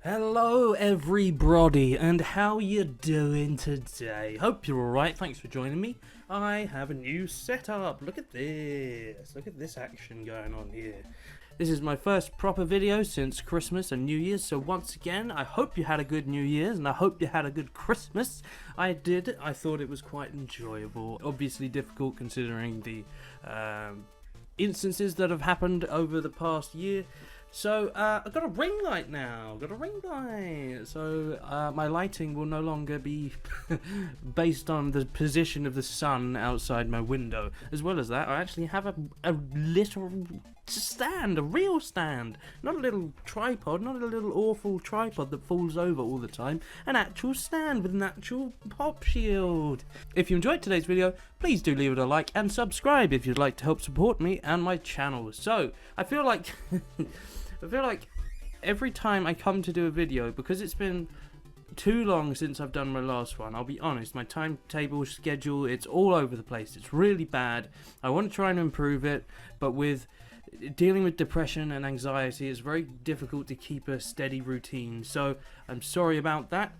Hello everybody, and how you doing today? Hope you're alright, thanks for joining me. I have a new setup. Look at this action going on here. This is my first proper video since Christmas and New Year's, so once again, I hope you had a good New Year's, and I hope you had a good Christmas. I did. I thought it was quite enjoyable. Obviously difficult considering the instances that have happened over the past year. So, I've got a ring light now, so my lighting will no longer be based on the position of the sun outside my window. As well as that, I actually have a literal stand, a real stand, not a little tripod, not a little awful tripod that falls over all the time, an actual stand with an actual pop shield. If you enjoyed today's video, please do leave it a like and subscribe if you'd like to help support me and my channel. So, I feel like every time I come to do a video, because it's been too long since I've done my last one, I'll be honest, my timetable schedule, it's all over the place. It's really bad. I want to try and improve it, but with dealing with depression and anxiety, it's very difficult to keep a steady routine. So I'm sorry about that.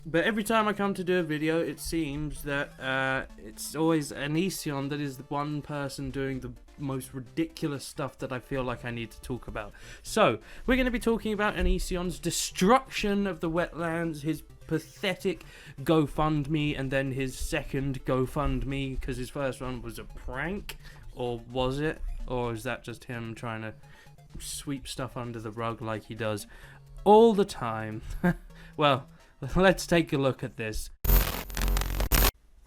But every time I come to do a video, it seems that it's always Onision that is the one person doing the most ridiculous stuff that I feel like I need to talk about. So, we're going to be talking about Onision's destruction of the wetlands, his pathetic GoFundMe, and then his second GoFundMe, because his first one was a prank, or was it? Or is that just him trying to sweep stuff under the rug like he does all the time? Well, let's take a look at this.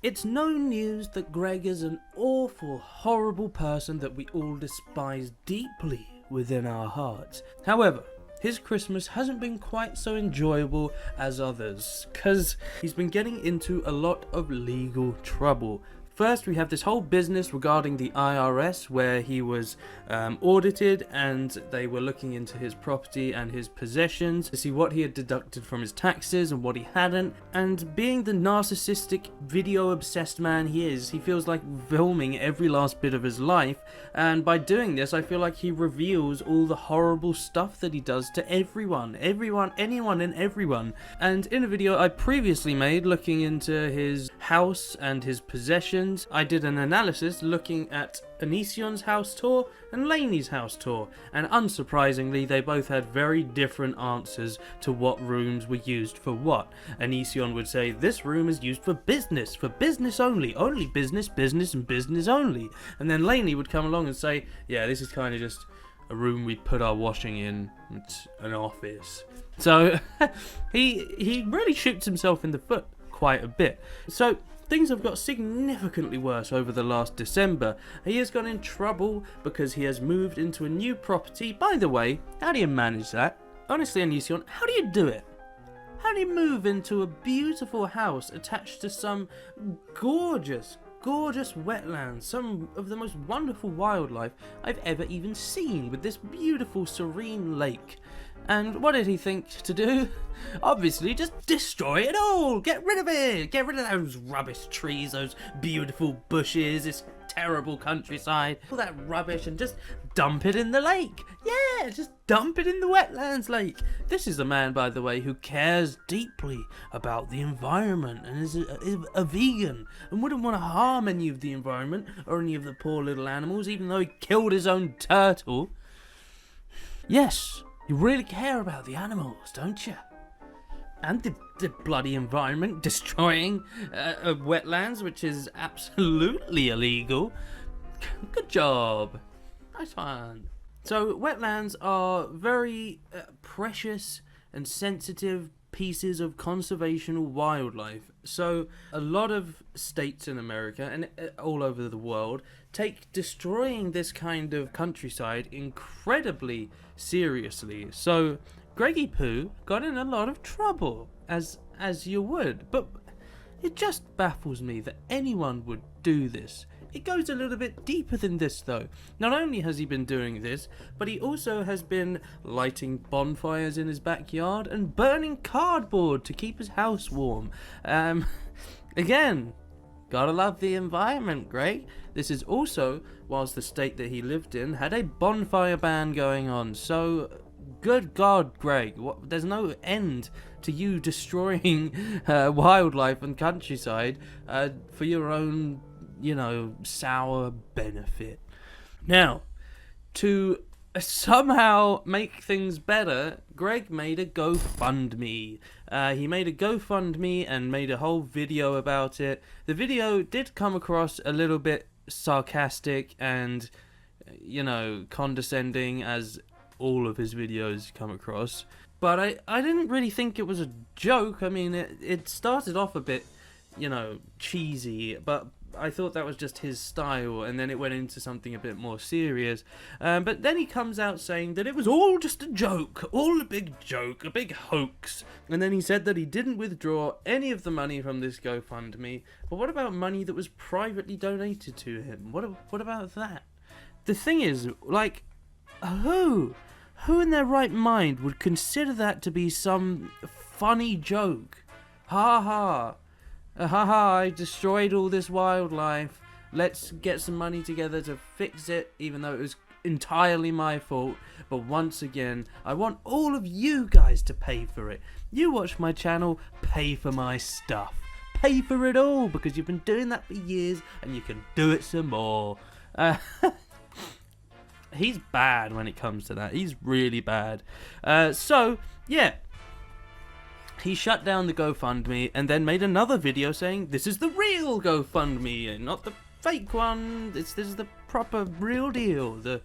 It's no news that Greg is an awful, horrible person that we all despise deeply within our hearts. However, his Christmas hasn't been quite so enjoyable as others, because he's been getting into a lot of legal trouble. First, we have this whole business regarding the IRS where he was audited, and they were looking into his property and his possessions to see what he had deducted from his taxes and what he hadn't. And being the narcissistic, video-obsessed man he is, he feels like filming every last bit of his life. And by doing this, I feel like he reveals all the horrible stuff that he does to anyone and everyone. And in a video I previously made looking into his house and his possessions, I did an analysis looking at Onision's house tour and Lainey's house tour, and unsurprisingly they both had very different answers to what rooms were used for what. Onision would say this room is used for business only business and business only, and then Lainey would come along and say, yeah, this is kind of just a room we put our washing in, it's an office. So he really shoots himself in the foot quite a bit. So things have got significantly worse over the last December. He has got in trouble because he has moved into a new property. By the way, how do you manage that? Honestly, Onision, how do you do it? How do you move into a beautiful house attached to some gorgeous wetlands, some of the most wonderful wildlife I've ever even seen, with this beautiful serene lake? And what did he think to do? Obviously, just destroy it all! Get rid of it! Get rid of those rubbish trees, those beautiful bushes, this terrible countryside, all that rubbish, and just dump it in the lake! Yeah, just dump it in the wetlands lake! This is a man, by the way, who cares deeply about the environment and is a vegan and wouldn't want to harm any of the environment or any of the poor little animals, even though he killed his own turtle. Yes, you really care about the animals, don't you? And the bloody environment, destroying wetlands, which is absolutely illegal. Good job. Nice one. So, wetlands are very precious and sensitive pieces of conservation wildlife. So, a lot of states in America and all over the world take destroying this kind of countryside incredibly seriously. So, Greggy Poo got in a lot of trouble, as you would, but it just baffles me that anyone would do this. It goes a little bit deeper than this though. Not only has he been doing this, but he also has been lighting bonfires in his backyard and burning cardboard to keep his house warm. Again, gotta love the environment, Greg. This is also whilst the state that he lived in had a bonfire ban going on, so Good God, Greg, there's no end to you destroying wildlife and countryside for your own, sour benefit. Now, to somehow make things better, Greg made a GoFundMe. He made a GoFundMe and made a whole video about it. The video did come across a little bit sarcastic and, condescending, as all of his videos come across. But I didn't really think it was a joke. I mean, it started off a bit, cheesy, but I thought that was just his style, and then it went into something a bit more serious. But then he comes out saying that it was all just a joke, all a big joke, a big hoax. And then he said that he didn't withdraw any of the money from this GoFundMe. But what about money that was privately donated to him? What about that? The thing is, who in their right mind would consider that to be some funny joke? Ha ha. I destroyed all this wildlife. Let's get some money together to fix it, even though it was entirely my fault. But once again, I want all of you guys to pay for it. You watch my channel, pay for my stuff. Pay for it all, because you've been doing that for years, and you can do it some more. He's bad when it comes to that. He's really bad. So, yeah. He shut down the GoFundMe and then made another video saying this is the real GoFundMe and not the fake one. This is the proper real deal. The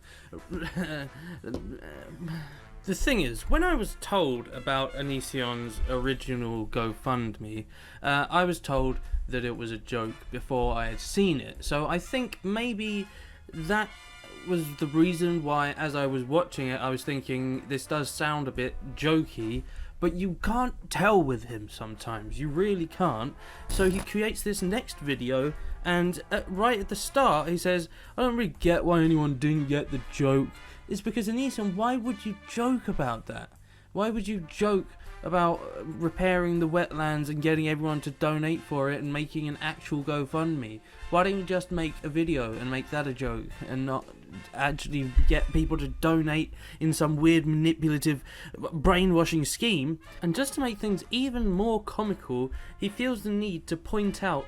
thing is, when I was told about Onision's original GoFundMe, I was told that it was a joke before I had seen it. So I think maybe that was the reason why, as I was watching it, I was thinking this does sound a bit jokey. But you can't tell with him sometimes. You really can't. So he creates this next video, and right at the start, he says, I don't really get why anyone didn't get the joke. It's because, Onision, why would you joke about that? Why would you joke about repairing the wetlands and getting everyone to donate for it and making an actual GoFundMe? Why don't you just make a video and make that a joke and not actually get people to donate in some weird manipulative brainwashing scheme? And just to make things even more comical, he feels the need to point out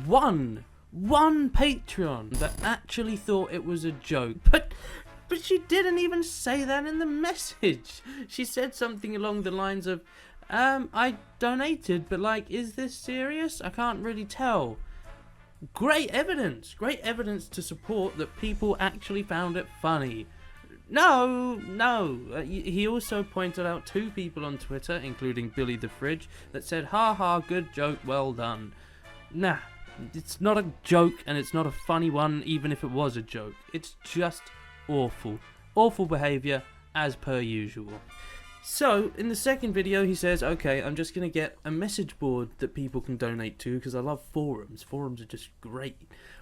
one Patreon that actually thought it was a joke. But she didn't even say that in the message. She said something along the lines of, I donated, but is this serious? I can't really tell. Great evidence to support that people actually found it funny. No. He also pointed out 2 people on Twitter, including Billy the Fridge, that said, ha, good joke, well done. Nah, it's not a joke, and it's not a funny one, even if it was a joke. It's just awful behaviour, as per usual. So, in the second video, he says, okay, I'm just going to get a message board that people can donate to, because I love forums. Forums are just great.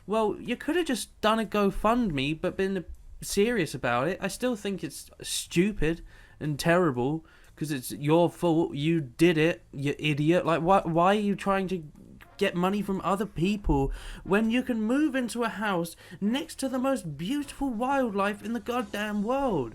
Well, you could have just done a GoFundMe, but been serious about it. I still think it's stupid and terrible, because it's your fault. You did it, you idiot. Why are you trying to get money from other people when you can move into a house next to the most beautiful wildlife in the goddamn world?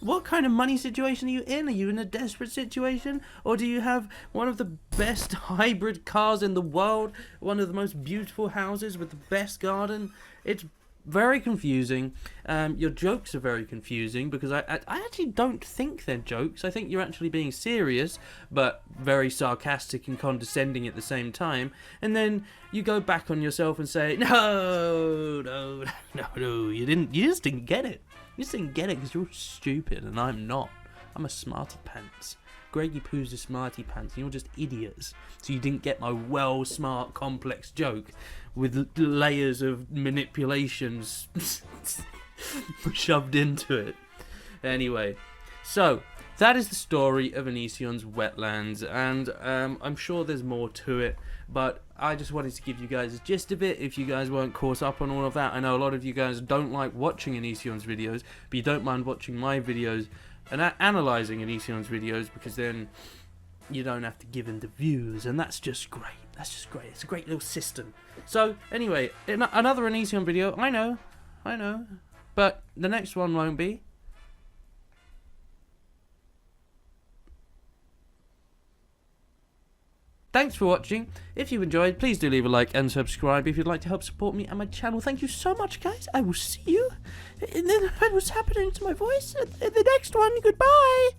What kind of money situation are you in? Are you in a desperate situation? Or do you have one of the best hybrid cars in the world? One of the most beautiful houses with the best garden? It's very confusing. Your jokes are very confusing, because I actually don't think they're jokes. I think you're actually being serious, but very sarcastic and condescending at the same time. And then you go back on yourself and say, no, you just didn't get it. You just didn't get it because you're stupid and I'm not. I'm a smarty pants. Greggy Poo's a smarty pants and you're just idiots. So you didn't get my smart, complex joke with layers of manipulations shoved into it. Anyway, so that is the story of Onision's Wetlands, and I'm sure there's more to it, but I just wanted to give you guys a gist of it if you guys weren't caught up on all of that. I know a lot of you guys don't like watching Onision's videos, but you don't mind watching my videos and analysing Onision's videos, because then you don't have to give him the views, and that's just great. It's a great little system. So, anyway, another Onision video, I know, but the next one won't be. Thanks for watching. If you enjoyed, please do leave a like and subscribe if you'd like to help support me and my channel. Thank you so much, guys. I will see you in what's happening to my voice in the next one. Goodbye.